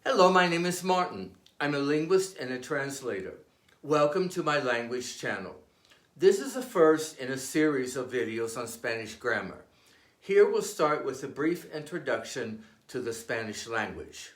Hello, my name is Martin. I'm a linguist and a translator. Welcome to my language channel. This is the first in a series of videos on Spanish grammar. Here we'll start with a brief introduction to the Spanish language.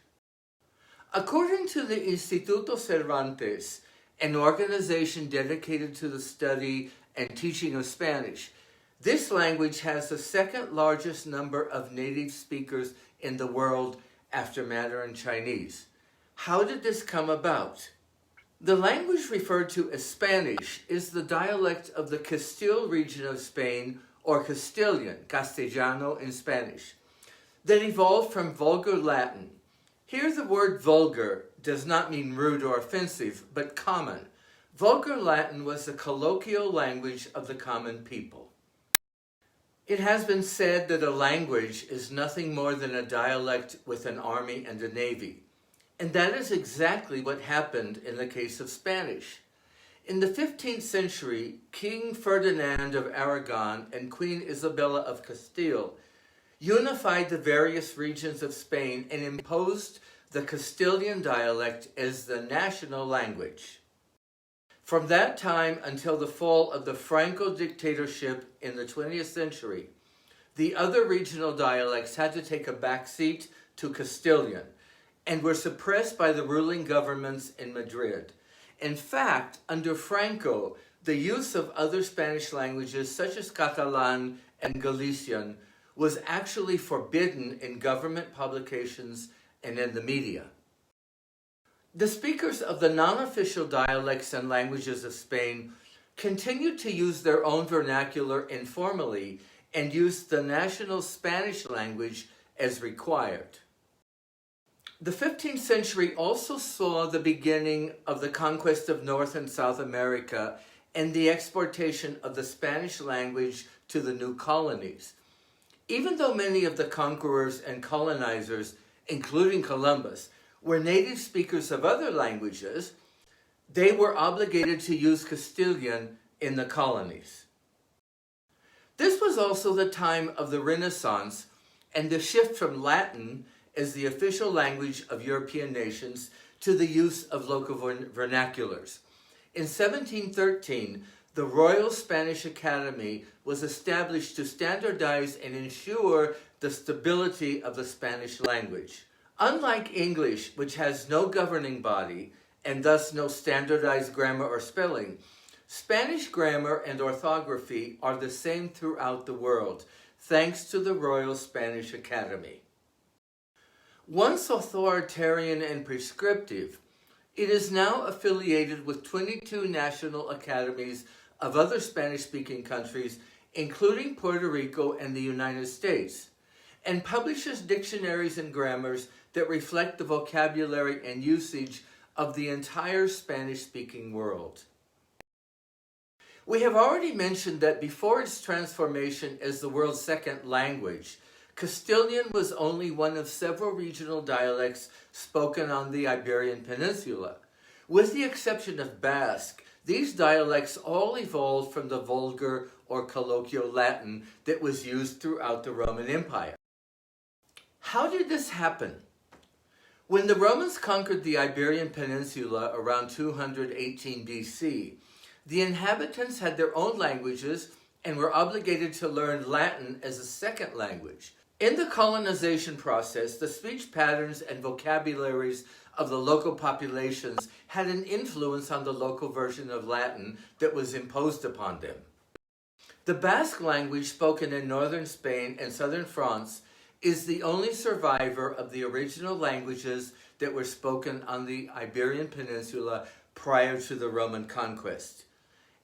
According to the Instituto Cervantes, an organization dedicated to the study and teaching of Spanish, this language has the second largest number of native speakers in the world after Mandarin Chinese. How did this come about? The language referred to as Spanish is the dialect of the Castile region of Spain, or Castilian, Castellano in Spanish, that evolved from Vulgar Latin. Here the word vulgar does not mean rude or offensive, but common. Vulgar Latin was the colloquial language of the common people. It has been said that a language is nothing more than a dialect with an army and a navy. And that is exactly what happened in the case of Spanish. In the 15th century, King Ferdinand of Aragon and Queen Isabella of Castile unified the various regions of Spain and imposed the Castilian dialect as the national language. From that time until the fall of the Franco dictatorship in the 20th century, the other regional dialects had to take a backseat to Castilian and were suppressed by the ruling governments in Madrid. In fact, under Franco, the use of other Spanish languages such as Catalan and Galician was actually forbidden in government publications and in the media. The speakers of the non-official dialects and languages of Spain continued to use their own vernacular informally and used the national Spanish language as required. The 15th century also saw the beginning of the conquest of North and South America and the exportation of the Spanish language to the new colonies. Even though many of the conquerors and colonizers, including Columbus, were native speakers of other languages, they were obligated to use Castilian in the colonies. This was also the time of the Renaissance and the shift from Latin as the official language of European nations to the use of local vernaculars. In 1713, the Royal Spanish Academy was established to standardize and ensure the stability of the Spanish language. Unlike English, which has no governing body and thus no standardized grammar or spelling, Spanish grammar and orthography are the same throughout the world, thanks to the Royal Spanish Academy. Once authoritarian and prescriptive, it is now affiliated with 22 national academies of other Spanish-speaking countries, including Puerto Rico and the United States, and publishes dictionaries and grammars that reflect the vocabulary and usage of the entire Spanish-speaking world. We have already mentioned that before its transformation as the world's second language, Castilian was only one of several regional dialects spoken on the Iberian Peninsula. With the exception of Basque, these dialects all evolved from the Vulgar or colloquial Latin that was used throughout the Roman Empire. How did this happen? When the Romans conquered the Iberian Peninsula around 218 BC, the inhabitants had their own languages and were obligated to learn Latin as a second language. In the colonization process, the speech patterns and vocabularies of the local populations had an influence on the local version of Latin that was imposed upon them. The Basque language spoken in northern Spain and southern France is the only survivor of the original languages that were spoken on the Iberian Peninsula prior to the Roman conquest.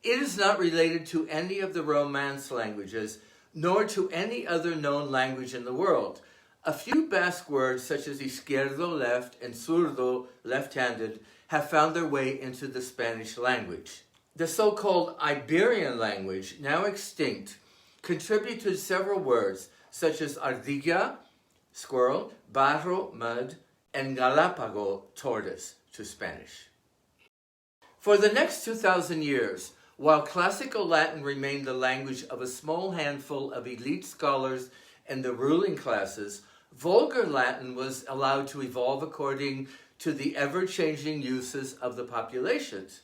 It is not related to any of the Romance languages, nor to any other known language in the world. A few Basque words such as izquierdo, left, and zurdo, left-handed, have found their way into the Spanish language. The so-called Iberian language, now extinct, contributed several words such as ardilla, squirrel, barro, mud, and Galápago, tortoise, to Spanish. For the next 2,000 years, while classical Latin remained the language of a small handful of elite scholars and the ruling classes, Vulgar Latin was allowed to evolve according to the ever-changing uses of the populations.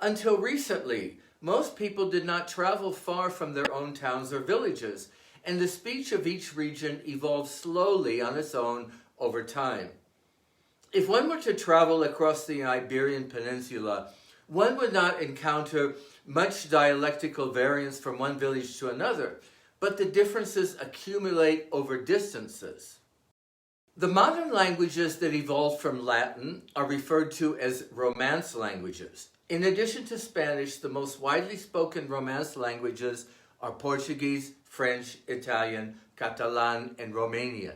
Until recently, most people did not travel far from their own towns or villages, and the speech of each region evolved slowly on its own over time. If one were to travel across the Iberian Peninsula, one would not encounter much dialectical variance from one village to another, but the differences accumulate over distances. The modern languages that evolved from Latin are referred to as Romance languages. In addition to Spanish, the most widely spoken Romance languages are Portuguese, French, Italian, Catalan, and Romanian.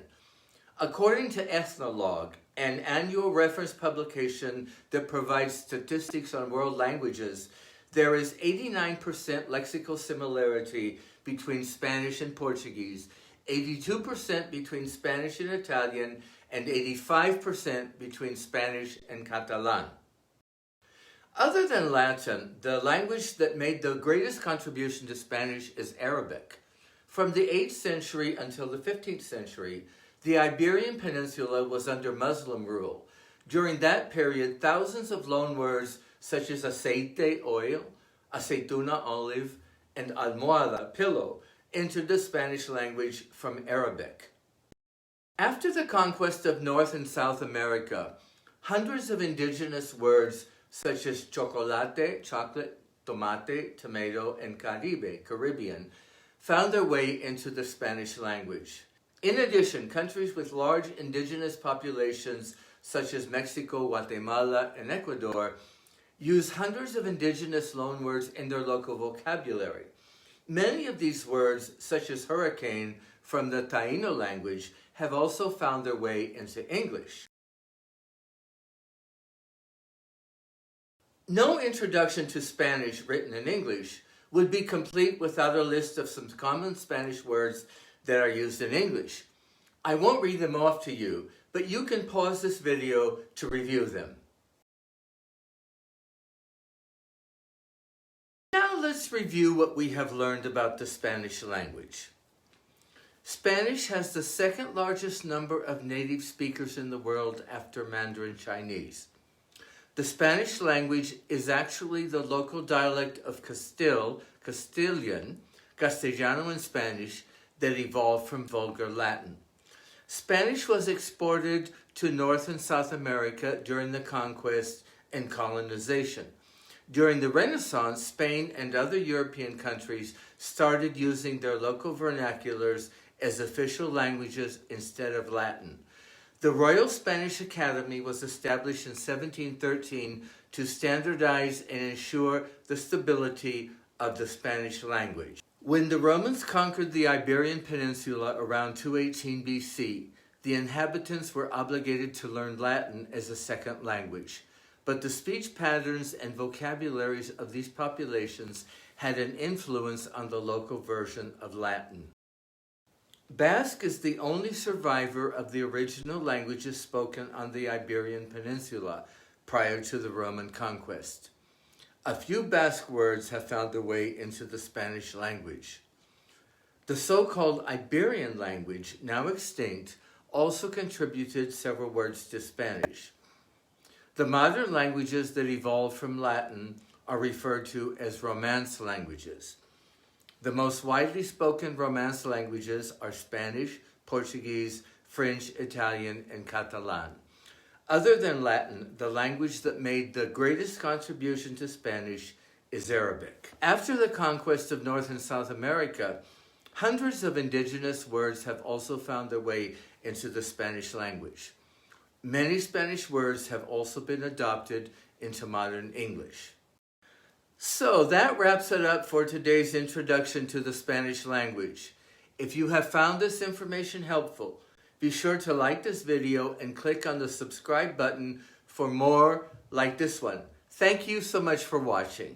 According to Ethnologue, an annual reference publication that provides statistics on world languages, there is 89% lexical similarity between Spanish and Portuguese, 82% between Spanish and Italian, and 85% between Spanish and Catalan. Other than Latin, the language that made the greatest contribution to Spanish is Arabic. From the 8th century until the 15th century, the Iberian Peninsula was under Muslim rule. During that period, thousands of loanwords such as aceite, oil, aceituna, olive, and almohada, pillow, entered the Spanish language from Arabic. After the conquest of North and South America, hundreds of indigenous words such as chocolate, chocolate, tomate, tomato, and Caribe, Caribbean, found their way into the Spanish language. In addition, countries with large indigenous populations such as Mexico, Guatemala, and Ecuador use hundreds of indigenous loanwords in their local vocabulary. Many of these words, such as hurricane from the Taíno language, have also found their way into English. No introduction to Spanish written in English would be complete without a list of some common Spanish words that are used in English. I won't read them off to you, but you can pause this video to review them. Now let's review what we have learned about the Spanish language. Spanish has the second largest number of native speakers in the world after Mandarin Chinese. The Spanish language is actually the local dialect of Castilian, Castellano and Spanish, that evolved from Vulgar Latin. Spanish was exported to North and South America during the conquest and colonization. During the Renaissance, Spain and other European countries started using their local vernaculars as official languages instead of Latin. The Royal Spanish Academy was established in 1713 to standardize and ensure the stability of the Spanish language. When the Romans conquered the Iberian Peninsula around 218 BC, the inhabitants were obligated to learn Latin as a second language. But the speech patterns and vocabularies of these populations had an influence on the local version of Latin. Basque is the only survivor of the original languages spoken on the Iberian Peninsula prior to the Roman conquest. A few Basque words have found their way into the Spanish language. The so-called Iberian language, now extinct, also contributed several words to Spanish. The modern languages that evolved from Latin are referred to as Romance languages. The most widely spoken Romance languages are Spanish, Portuguese, French, Italian, and Catalan. Other than Latin, the language that made the greatest contribution to Spanish is Arabic. After the conquest of North and South America, hundreds of indigenous words have also found their way into the Spanish language. Many Spanish words have also been adopted into modern English. So that wraps it up for today's introduction to the Spanish language. If you have found this information helpful, be sure to like this video and click on the subscribe button for more like this one. Thank you so much for watching.